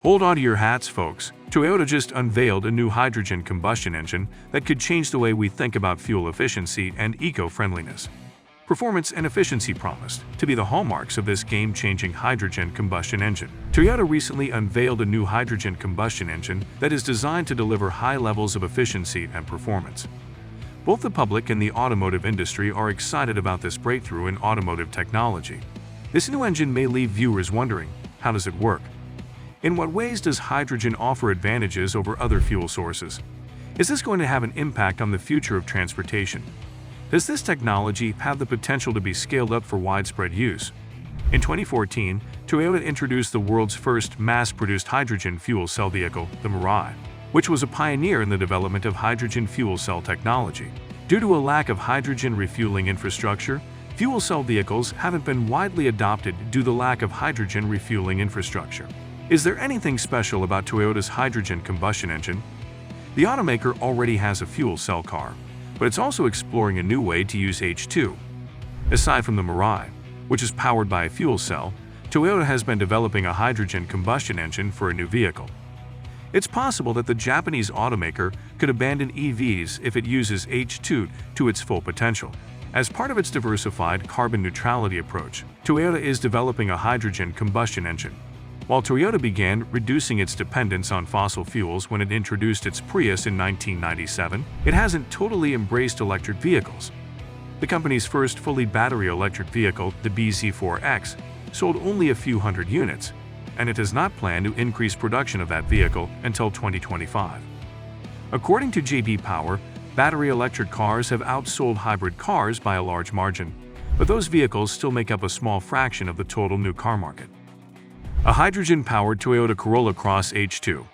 Hold on to your hats, folks. Toyota just unveiled a new hydrogen combustion engine that could change the way we think about fuel efficiency and eco-friendliness. Performance and efficiency promised to be the hallmarks of this game-changing hydrogen combustion engine. Toyota recently unveiled a new hydrogen combustion engine that is designed to deliver high levels of efficiency and performance. Both the public and the automotive industry are excited about this breakthrough in automotive technology. This new engine may leave viewers wondering, how does it work? In what ways does hydrogen offer advantages over other fuel sources? Is this going to have an impact on the future of transportation? Does this technology have the potential to be scaled up for widespread use? In 2014, Toyota introduced the world's first mass-produced hydrogen fuel cell vehicle, the Mirai, which was a pioneer in the development of hydrogen fuel cell technology. Due to a lack of hydrogen refueling infrastructure, fuel cell vehicles haven't been widely adopted due to the lack of hydrogen refueling infrastructure. Is there anything special about Toyota's hydrogen combustion engine? The automaker already has a fuel cell car, but it's also exploring a new way to use H2. Aside from the Mirai, which is powered by a fuel cell, Toyota has been developing a hydrogen combustion engine for a new vehicle. It's possible that the Japanese automaker could abandon EVs if it uses H2 to its full potential. As part of its diversified carbon neutrality approach, Toyota is developing a hydrogen combustion engine. While Toyota began reducing its dependence on fossil fuels when it introduced its Prius in 1997, it hasn't totally embraced electric vehicles. The company's first fully battery electric vehicle, the bZ4X, sold only a few hundred units, and it does not plan to increase production of that vehicle until 2025. According to J.D. Power, battery electric cars have outsold hybrid cars by a large margin, but those vehicles still make up a small fraction of the total new car market. A hydrogen-powered Toyota Corolla Cross H2.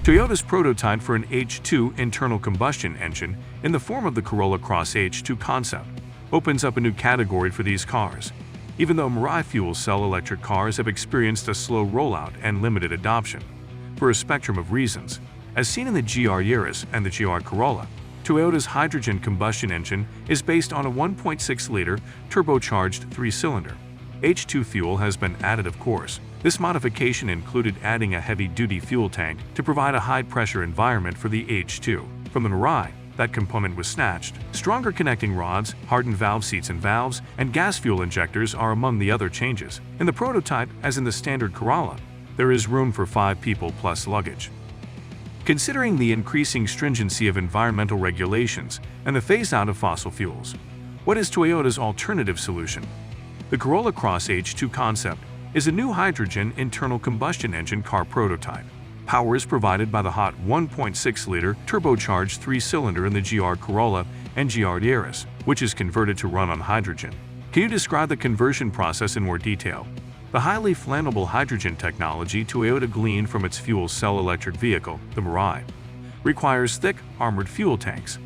Toyota's prototype for an H2 internal combustion engine in the form of the Corolla Cross H2 concept opens up a new category for these cars, even though Mirai fuel cell electric cars have experienced a slow rollout and limited adoption. For a spectrum of reasons, as seen in the GR Yaris and the GR Corolla, Toyota's hydrogen combustion engine is based on a 1.6-liter turbocharged 3-cylinder. H2 fuel has been added, of course. This modification included adding a heavy-duty fuel tank to provide a high-pressure environment for the H2. From the Mirai, that component was snatched. Stronger connecting rods, hardened valve seats and valves, and gas fuel injectors are among the other changes. In the prototype, as in the standard Corolla, there is room for 5 people plus luggage. Considering the increasing stringency of environmental regulations and the phase-out of fossil fuels, what is Toyota's alternative solution? The Corolla Cross H2 concept is a new hydrogen internal combustion engine car prototype. Power is provided by the hot 1.6-liter turbocharged 3-cylinder in the GR Corolla and GR Yaris, which is converted to run on hydrogen. Can you describe the conversion process in more detail? The highly flammable hydrogen technology Toyota gleaned from its fuel cell electric vehicle, the Mirai, requires thick, armored fuel tanks.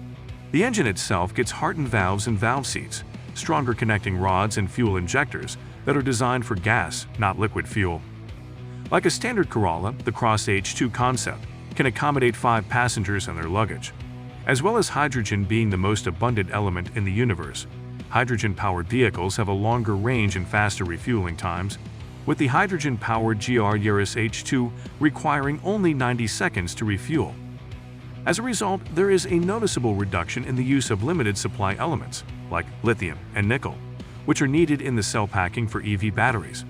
The engine itself gets hardened valves and valve seats, stronger connecting rods and fuel injectors that are designed for gas, not liquid fuel. Like a standard Corolla, the Cross H2 concept can accommodate 5 passengers and their luggage. As well as hydrogen being the most abundant element in the universe, hydrogen-powered vehicles have a longer range and faster refueling times, with the hydrogen-powered GR Yaris H2 requiring only 90 seconds to refuel. As a result, there is a noticeable reduction in the use of limited supply elements, like lithium and nickel, which are needed in the cell packing for EV batteries.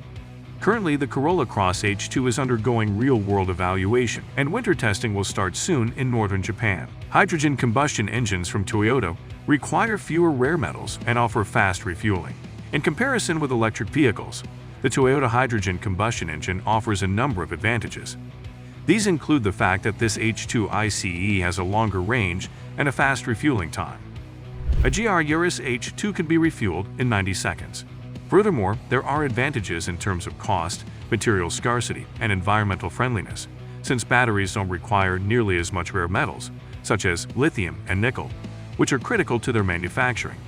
Currently, the Corolla Cross H2 is undergoing real-world evaluation, and winter testing will start soon in northern Japan. Hydrogen combustion engines from Toyota require fewer rare metals and offer fast refueling. In comparison with electric vehicles, the Toyota hydrogen combustion engine offers a number of advantages. These include the fact that this H2 ICE has a longer range and a fast refueling time. A GR Yaris H2 can be refueled in 90 seconds. Furthermore, there are advantages in terms of cost, material scarcity, and environmental friendliness, since batteries don't require nearly as much rare metals, such as lithium and nickel, which are critical to their manufacturing.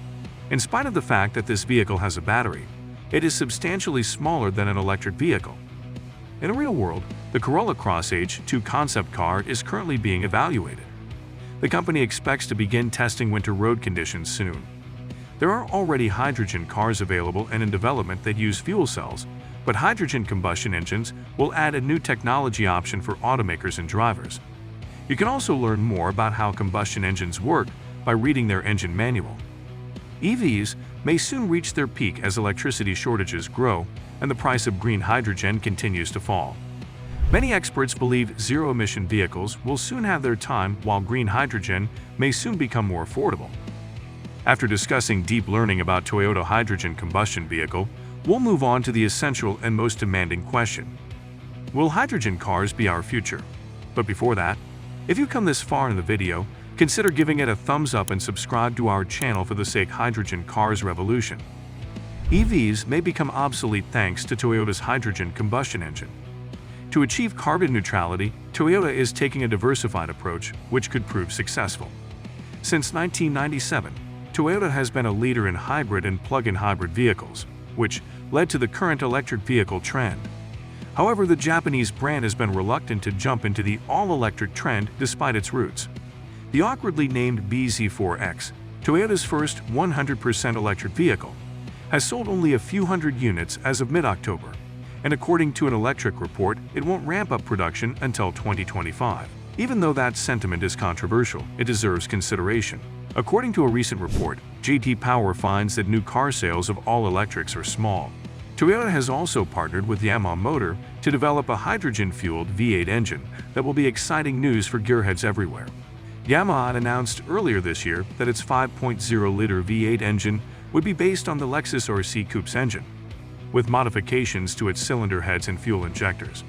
In spite of the fact that this vehicle has a battery, it is substantially smaller than an electric vehicle. In the real world, the Corolla Cross H2 concept car is currently being evaluated. The company expects to begin testing winter road conditions soon. There are already hydrogen cars available and in development that use fuel cells, But hydrogen combustion engines will add a new technology option for automakers and drivers. You can also learn more about how combustion engines work by reading their engine manual. EVs may soon reach their peak as electricity shortages grow and the price of green hydrogen continues to fall. Many experts believe zero-emission vehicles will soon have their time, while green hydrogen may soon become more affordable. After discussing deep learning about Toyota hydrogen combustion vehicle, we'll move on to the essential and most demanding question. Will hydrogen cars be our future? But before that, if you come this far in the video, consider giving it a thumbs up and subscribe to our channel for the sake hydrogen cars revolution. EVs may become obsolete thanks to Toyota's hydrogen combustion engine. To achieve carbon neutrality, Toyota is taking a diversified approach which could prove successful. Since 1997, Toyota has been a leader in hybrid and plug-in hybrid vehicles, which led to the current electric vehicle trend. However, the Japanese brand has been reluctant to jump into the all-electric trend despite its roots. The awkwardly named bZ4X, Toyota's first 100% electric vehicle, has sold only a few hundred units as of mid-October, and according to an electric report, it won't ramp up production until 2025. Even though that sentiment is controversial, it deserves consideration. According to a recent report, JD Power finds that new car sales of all electrics are small. Toyota has also partnered with Yamaha Motor to develop a hydrogen-fueled V8 engine that will be exciting news for gearheads everywhere. Yamaha announced earlier this year that its 5.0-liter V8 engine would be based on the Lexus RC Coupe's engine, with modifications to its cylinder heads and fuel injectors.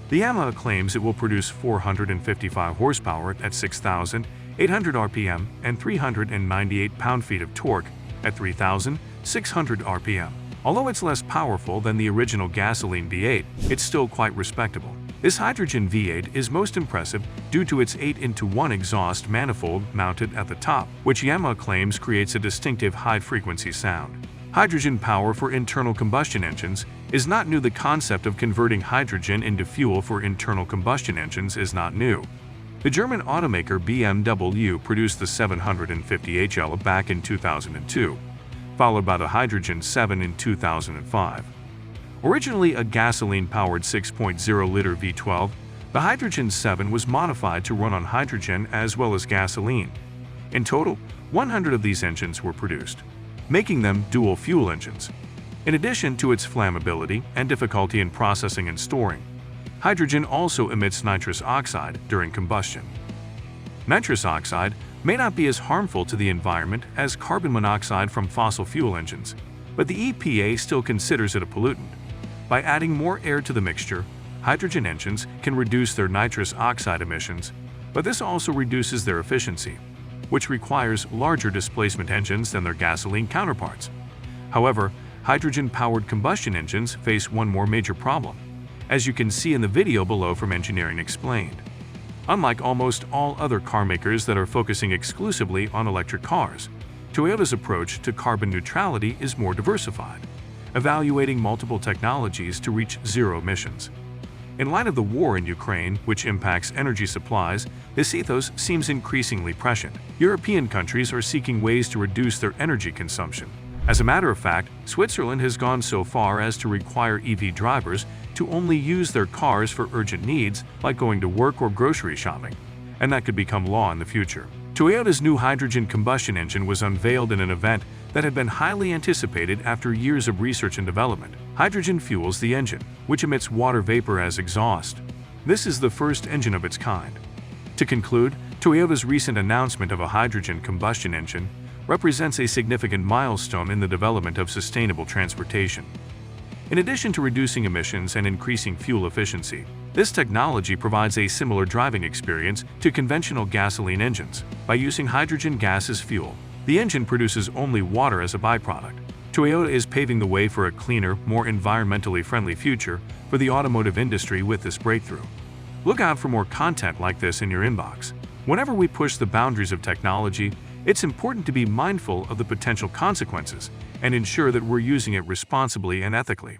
The Yamaha claims it will produce 455 horsepower at 6,800 RPM and 398 pound-feet of torque at 3,600 RPM. Although it's less powerful than the original gasoline V8, it's still quite respectable. This hydrogen V8 is most impressive due to its 8-into-1 exhaust manifold mounted at the top, which Yamaha claims creates a distinctive high-frequency sound. Hydrogen power for internal combustion engines is not new. The concept of converting hydrogen into fuel for internal combustion engines is not new. The German automaker BMW produced the 750 HL back in 2002, followed by the Hydrogen 7 in 2005. Originally a gasoline-powered 6.0-liter V12, the Hydrogen 7 was modified to run on hydrogen as well as gasoline. In total, 100 of these engines were produced, making them dual-fuel engines. In addition to its flammability and difficulty in processing and storing, hydrogen also emits nitrous oxide during combustion. Nitrous oxide may not be as harmful to the environment as carbon monoxide from fossil fuel engines, but the EPA still considers it a pollutant. By adding more air to the mixture, hydrogen engines can reduce their nitrous oxide emissions, but this also reduces their efficiency, which requires larger displacement engines than their gasoline counterparts. However, hydrogen-powered combustion engines face one more major problem, as you can see in the video below from Engineering Explained. Unlike almost all other car makers that are focusing exclusively on electric cars, Toyota's approach to carbon neutrality is more diversified, evaluating multiple technologies to reach zero emissions. In light of the war in Ukraine, which impacts energy supplies, this ethos seems increasingly prescient. European countries are seeking ways to reduce their energy consumption. As a matter of fact, Switzerland has gone so far as to require EV drivers to only use their cars for urgent needs like going to work or grocery shopping, and that could become law in the future. Toyota's new hydrogen combustion engine was unveiled in an event that had been highly anticipated after years of research and development. Hydrogen fuels the engine, which emits water vapor as exhaust. This is the first engine of its kind. To conclude, Toyota's recent announcement of a hydrogen combustion engine represents a significant milestone in the development of sustainable transportation. In addition to reducing emissions and increasing fuel efficiency, this technology provides a similar driving experience to conventional gasoline engines. By using hydrogen gas as fuel, the engine produces only water as a byproduct. Toyota is paving the way for a cleaner, more environmentally friendly future for the automotive industry with this breakthrough. Look out for more content like this in your inbox. Whenever we push the boundaries of technology, it's important to be mindful of the potential consequences and ensure that we're using it responsibly and ethically.